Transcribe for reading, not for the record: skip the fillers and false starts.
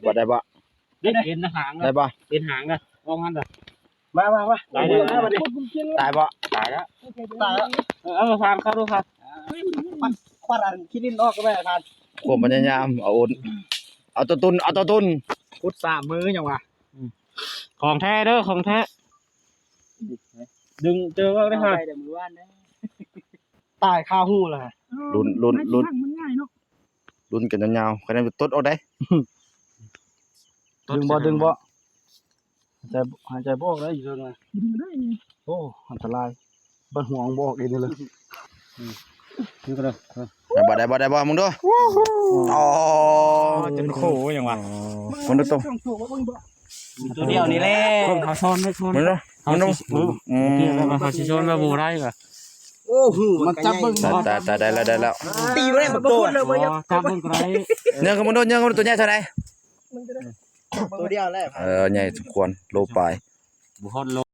บ่ได้บ่ เอ็นหาง ได้บ่ เอ็นหางกันลองหันเลย มาตายแล้ว ตายบ่ ตายแล้ว ตายแล้ว เอามาทานเข้าดูครับ ควันอันคิดลิ้นออกก็ไม่ทาน ผมพยายามเอาตัวตุน พุทธ3มื้อยังวะ ของแท้เด้อของแท้ดึงเจอว่าได้ค่ะ ตายคาหูเลย ลุ้น มันง่ายเนาะ ลุ้นกันยาวๆคะแนนตดออกได้ ดึงบ่หายใจบ่ออกได้อยู่เลยดึงได้โอ้อันตรายบ่ห่วงบ่ออกเองเลย นี่ก็เลย บ่ได้บ่มึงดูอ๋อ จนโคอย่างวะ มึงดูตรง ตัวเดียวนี่แหละเขาชนไม่ชน มึงดูเกี่ยวกับเขาชนมาบูได้ก่ะ โอ้โหมันจับเบิ่ง ตายได้แล้ว ตีบ่ได้บักโตเลยบ่ยัง จับเบิ่งไร เนื้อมึงดูตัวใหญ่เท่าไหร่ ตัวเดียวแหละ ใหญ่สมควรโลปลาย บุคคลล